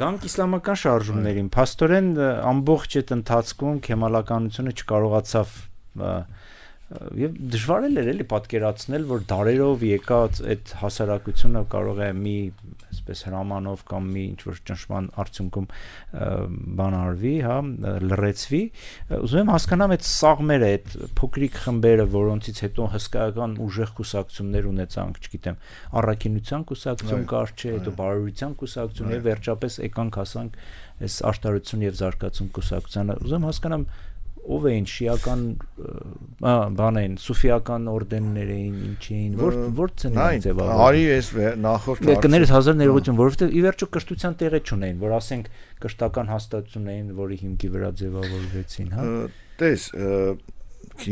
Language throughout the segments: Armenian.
Գանք իսլամական շարժումներին, փաստորեն ամբողջ այդ ընթացքում քեմալականությունը չկարողացավ եւ դժվար էր էլի պատկերացնել, որ դարերով եկած այդ հասարակությունը կարող է մի այսպես հրամանով կամ մի ինչ-որ ճնշման արդյունքում բանարվի, հա, լրացվի։ Ուզում եմ հասկանամ այդ սաղմերը, այդ փոքրիկ խմբերը, որոնցից հետո հսկայական ուժեղ կուսակցություններ ունեցանք, չգիտեմ, առաքինության կուսակցություն կար, չէ, հետո բարօրության կուսակցություն եւ վերջապես եկանք հասանք այս աշտարություն եւ զարգացում կուսակցությանը։ Ուզում եմ հասկանամ ով էին շիական բան էին սուֆիական օրդեններ էին ինչ էին որ ցնցին ձևավորվում արի ես նախորդ կներես հազար ներողություն որովհետեւ ի վերջո կրթության տեղը չունեին որ ասենք կրթական հաստատություն էին որի հիմքի վրա ձևավորվեցին հա տես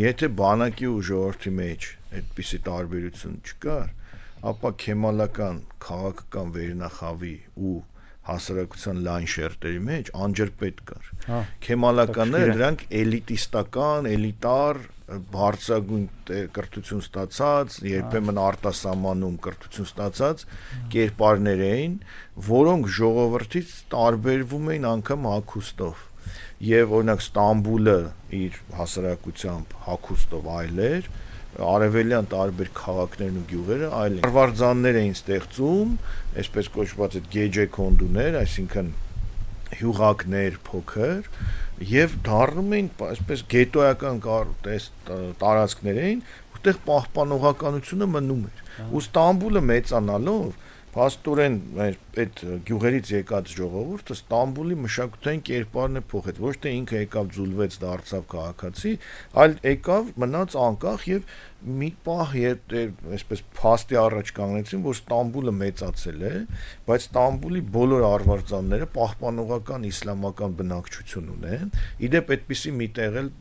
եթե բանակի ու ժողովրդի մեջ այդպիսի տարբերություն չկար ապա քեմալական քաղաքական վերնախավի ու հասարակության լայն շերտերի մեջ անջրպետ կար քեմալականները դրանք էլիտիստական էլիտար բարձրագույն կրթություն ստացած երբեմն արտասահմանում կրթություն ստացած կերպարներ էին որոնք ժողովրդից տարբերվում էին անգամ հագուստով եւ օրինակ Ստամբուլը իր հասարակությամբ հագուստով այլ էր արևելյան տարբեր քաղաքներն ու գյուղերը այլ արվարձաններ էին ստեղծում այսպես կոչված այդ գեջեքոնդուներ այսինքն հյուղակներ փոքր եւ դառնում էին այսպես գետոյական տարածքներ էին որտեղ պահպանողականությունը մնում էր ու Ստամբուլը մեծանալով փաստորեն այդ գյուղերից եկած ժողովուրդը Ստամբուլի մշակութային կերպարն է փոխեց ոչ թե ինքը եկավ ձուլվեց դարձավ քաղաքացի այլ եկավ մնաց անկախ եւ մի պահ այսպես փաստի առաջ կանգնեցին որ Ստամբուլը մեծացել է բայց Ստամբուլի բոլոր արվարձանները պահպանողական իսլամական բնակչություն ունեն իդեպ այդպիսի մի տեղ էլ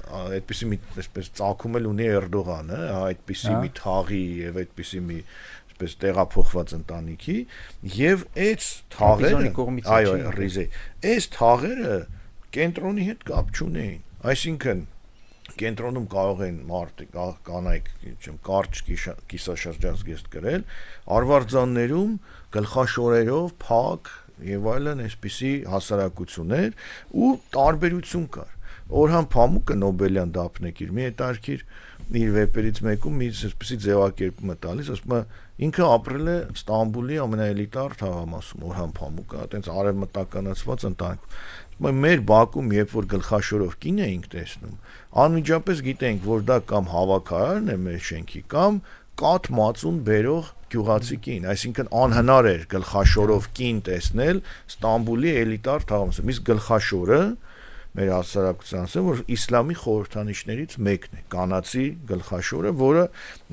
այդպիսի մի այսպես ծագում էլ ունի Էրդողանը այդպիսի մի թաղի եւ այդպիսի մի պես տեղափոխված ընտանիքի եւ այդ թաղերը այո ռիզե այս թաղերը կենտրոնի հետ կապ չունեին այսինքն կենտրոնում կարող են մարդիկ կանայք չեմ կարճ կիսաշրջազգեստ գրել արվարձաններում գլխաշորերով փակ եւ այլն այսպիսի հասարակություններ ու տարբերություն կար Օրհան Փամուկը Նոբելյան դափնեկիր մի հետարքիր իր վեպերից մեկում մի այսպիսի ձևակերպում է տալիս ասում է ինքը ապրել է Ստամբուլի ամենաէլիտար թաղամասում Օրհան Փամուկը այտենց արևմտականացված ընտանիքում մեր Բաքում երբ որ գլխաշորով կին էինք տեսնում անմիջապես գիտենք որ դա կամ հավաքարարն է մեր շենքի կամ կաթ մածուն բերող գյուղացի կին այսինքն անհնար էր գլխաշորով կին տեսնել Ստամբուլի էլիտար թաղամասում իսկ գլխաշորը մեր հասարակության ասեմ որ իսլամի խորհրդանիշներից մեկն է կանացի գլխաշորը որը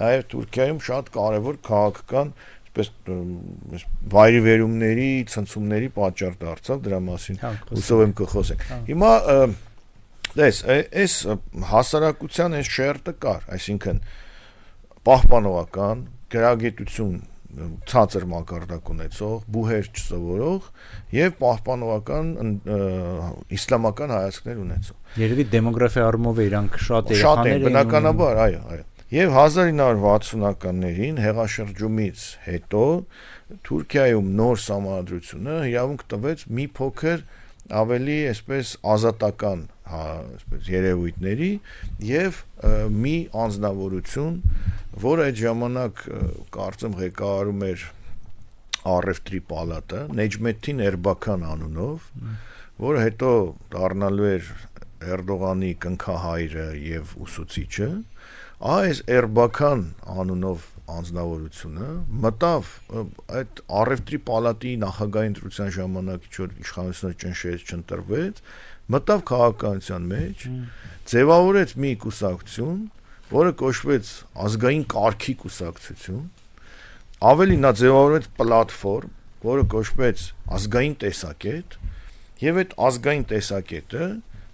նաև Թուրքիայում շատ կարևոր քաղաքական այսպես վայրիվերումների ցնցումների պատճառ դարձավ դրա մասին հուսով եմ կխոսենք հիմա դες այս հասարակության այս շերտը կար այսինքն պահպանողական գրագիտություն ցածր մակարդակ ունեցող, բուհեր չսովորող եւ պահպանողական իսլամական հայացքներ ունեցող։ Երևի դեմոգրաֆիա առումով իրանք շատ երեխաներ էին, բնականաբար, այո։ Եվ 1960-ականներին հեղաշրջումից հետո Թուրքիայում նոր սահմանադրությունը իրավունք տվեց մի փոքր ավելի այսպես ազատական, այսպես երևույթների եւ մի անձնավորություն, որը այդ ժամանակ կարծեմ ղեկավարում էր Առևտրի պալատը, Նեջմեդդին Էրբական անունով, որը հետո դառնալու էր Էրդողանի կնքահայրը եւ ուսուցիչը, այս Էրբական անունով անձնավորությունը մտավ այդ Առևտրի պալատի նախագահի ընտրության ժամանակ ինչ որ իշխանությունը ճնշեց, չընտրվեց, մտավ քաղաքականության մեջ, ձևավորեց մի կուսակցություն, որը կոչվեց ազգային կարգի կուսակցություն, ավելի նա ձևավորեց պլատֆորմ, որը կոչվեց ազգային տեսակետ, եւ այդ ազգային տեսակետը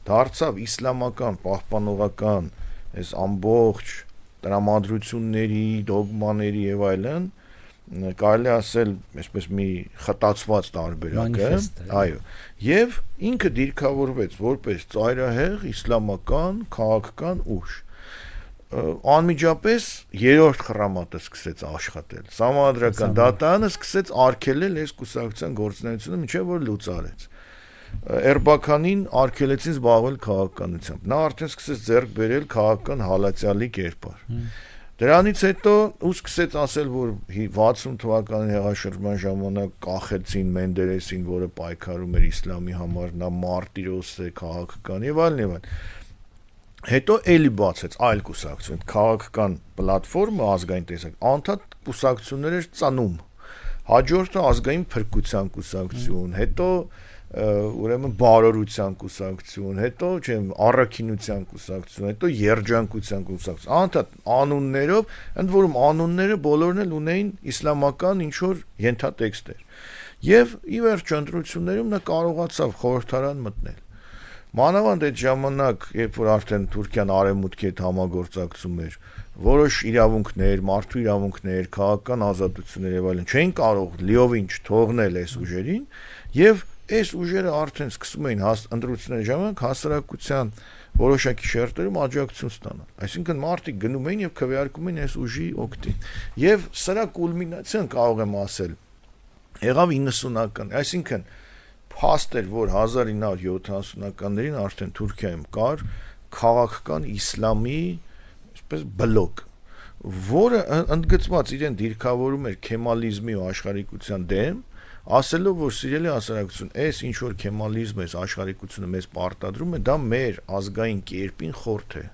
դարձավ իսլամական պահպանողական այս ամբողջ տրամադրությունների, դոգմաների եւ այլն, կարելի ասել, այսպես մի խտացված տարբերակ է, այո, եւ ինքը դիրքավորվեց որպես ծայրահեղ իսլամական քաղաքական ուժ։ անմիջապես երրորդ խրամատը սկսեց աշխատել։ Սահմանադրական դատարանը սկսեց արգելել այս կուսակցության գործունեությունը, մինչև որ լուծարեց։ Էրբականին արգելեցին զբաղվել քաղաքականությամբ։ Նա արդեն սկսեց ձեռք բերել քաղաքական հալածյալի կերպար։ Դրանից հետո ու սկսեց ասել, որ 60 թվականի հեղաշրջման ժամանակ կախեցին Մենդելեսին, որը պայքարում էր իսլամի համար, նա մարտիրոս է, քաղաքական եւ այլն։ Հետո էլի բացեց այլ կուսակցություն, քաղաքական պլատֆորմը ազգային տեսակ, անդադ կուսակցություններ էր ծանում։ Հաջորդը ազգային փրկության կուսակցություն, հետո ուրեմն բարօրության կուսակցություն, հետո չեմ առաքինության կուսակցություն, հետո երջանկության կուսակցություն, անդադ անուններով, ընդ որում անունները բոլորն էլ ունեին իսլամական ինչ որ ենթատեքստեր։ Եվ ի վերջո ընտրություններում նա կարողացավ խորհրդարան մտնել։ Մանավանդ այդ ժամանակ, երբ որ արդեն Թուրքիան արևմուտքի հետ համագործակցում էր, որոշ իրավունքներ, մարդու իրավունքներ, քաղաքական ազատություններ եւ այլն չէին կարող լիովին չթողնել այս ուժերին, եւ այս ուժերը արդեն սկսում էին ընտրությունների ժամանակ հասարակության որոշակի շերտերում աջակցություն ստանալ։ Այսինքն մարդիկ գնում էին եւ քվեարկում էին այս ուժի օգտին։ Եվ սրա կուլմինացիան կարող եմ ասել եղավ 90-ական, այսինքն փաստ էր, որ 1970-ականներին արդեն Թուրքիայում կար քաղաքական իսլամի այսպես բլոկ, որը ընդգծված իրեն դիրքավորում էր քեմալիզմի ու աշխարհիկության դեմ, ասելով, որ սիրելի հասարակություն, այս ինչ որ քեմալիզմը, այս աշխարհիկությունը մեզ պարտադրում է, դա մեր ազգային կերպին խորթ է։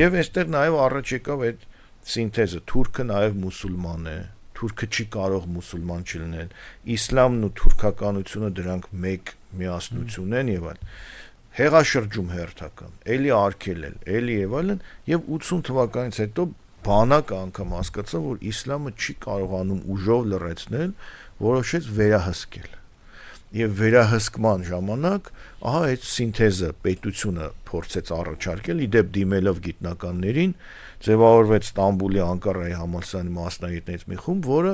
Եվ այստեղ նաև առաջ եկավ այդ սինթեզը, թուրքը նաև մուսուլման է, թուրքը չի կարող մուսուլման չլինել, իսլամն ու թուրքականությունը դրանք մեկ միասնություն են եւ այլն։ Հեղաշրջում հերթական, էլի արգելել, էլի եւ այլն, եւ 80 թվականից հետո բանակը անգամ հասկացավ, որ իսլամը չի կարողանում ուժով լրացնել, որոշեց վերահսկել։ Եվ վերահսկման ժամանակ, ահա այդ սինթեզը պետությունը փորձեց առաջարկել, իդեպ դիմելով գիտնականներին, ձևավորվեց Ստամբուլի Անկարայի համալսարանի մասնագետներից մի խումբ, որը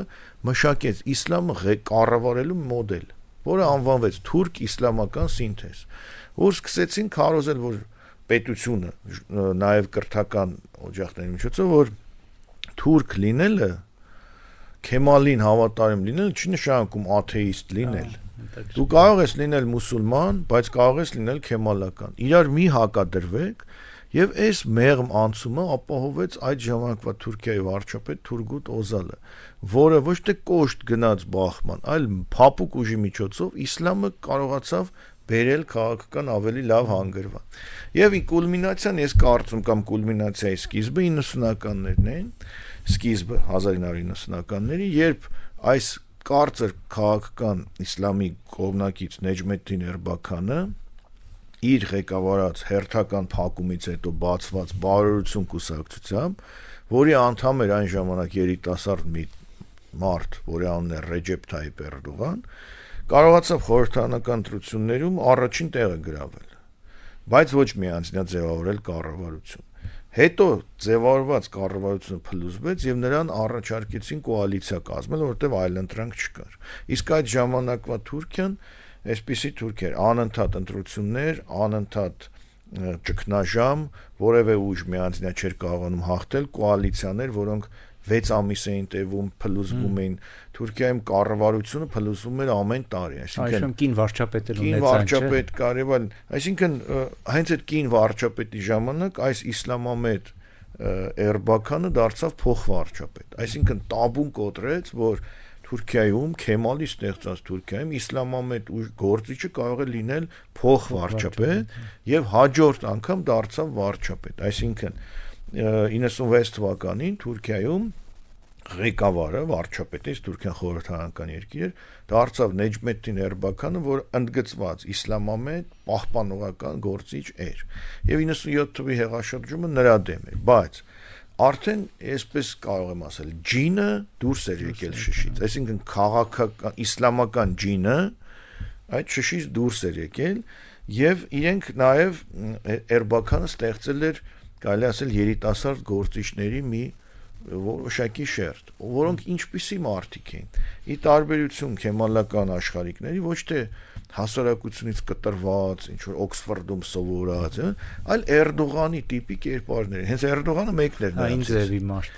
մշակեց իսլամը կառավարելու մոդել, որը անվանվեց թուրք-իսլամական սինթեզ, որ սկսեցին քարոզել, որ պետությունը նաև կրթական օջախների միջոցով, որ թուրք լինելը, քեմալին հավատարիմ լինելը չի նշանակում աթեիստ լինել։ Դու կարող ես լինել մուսուլման, բայց կարող ես լինել քեմալական։ Իրար մի հակադրվեք, եւ այս մեղմ անցումը ապահովեց այդ ժամանակվա Թուրքիայի վարչապետ Թուրգուտ Օզալը, որը ոչ թե կոշտ գնաց բախման, այլ փափուկ ուժի միջոցով իսլամը կարողացավ բերել քաղաքական ավելի լավ հանգրվան։ Եվ ի կուլմինացիան ես կարծում կամ կուլմինացիայի սկիզբը 90-ականներն են, սկիզբը 1990-ականների, երբ այս կարծր քաղաքական իսլամի կողմնակից Նեջմեդդին Էրբականը իր ղեկավարած հերթական փակումից հետո բացված բարօրություն կուսակցությամբ, որի անդամ էր այն ժամանակ երիտասարդ մի մարդ, որի անունն է Ռեջեփ Թայիփ Էրդողան, կարողացավ խորհրդարանական ընտրություններում առաջին տեղը գրավել, բայց ոչ միանձնյա ձևավորել կառավարություն։ Հետո ձևավորված կառավարությունը փլուզվեց եւ նրան առաջարկեցին կոալիցիա կազմել, որտեղ այլընտրանք չկար։ Իսկ այդ ժամանակվա Թուրքիան այսպիսի Թուրքիա էր, անընդհատ ընտրություններ, անընդհատ ճգնաժամ, որևէ ուժ միանձնյա չէր կարողանում հաղթել, կոալիցիաներ, որոնք 6 ամիս էին տևում, փլուզվում էին։ Թուրքիայում կառավարությունը փլուզվում էր ամեն տարի, այսինքն կին վարչապետ էլ կին վարչապետ կար եւ այլն, այսինքն հենց այդ կին վարչապետի ժամանակ այս իսլամամետ Էրբականը դարձավ փոխվարչապետ, այսինքն տաբուն կոտրեց, որ Թուրքիայում Քեմալի ստեղծած Թուրքիայում իսլամամետ գործիչը կարող է լինել փոխվարչապետ եւ հաջորդ անգամ դարձավ վարչապետ, այսինքն 96 թվականին Թուրքիայում ղեկավարը վարչապետից Թուրքիան խորհրդարանական երկիր էր, դարձավ Նեջմեդդին Էրբականը, որ ընդգծված իսլամամետ պահպանողական գործիչ էր եւ 97 թվականի հեղաշրջումը նրա դեմ էր, բայց արդեն այսպես կարող եմ ասել, ջինը դուրս էր եկել շշից, այսինքն քաղաքական իսլամական ջինը այդ շշից դուրս էր եկել եւ իրենք նաեւ Էրբականը ստեղծել էր, կարելի ասել երիտասարդ գործիչների մի որոշակի շերտ, որոնք ինչպիսի մարդիկ են։ Ի տարբերություն քեմալական աշխարհիկների, ոչ թե հասարակությունից կտրված, ինչ որ Օքսֆորդում սովորած, այլ Էրդողանի տիպի կերպարներ։ Հենց Էրդողանը մեկն էր Այն նրանցից։ ձևի մարդ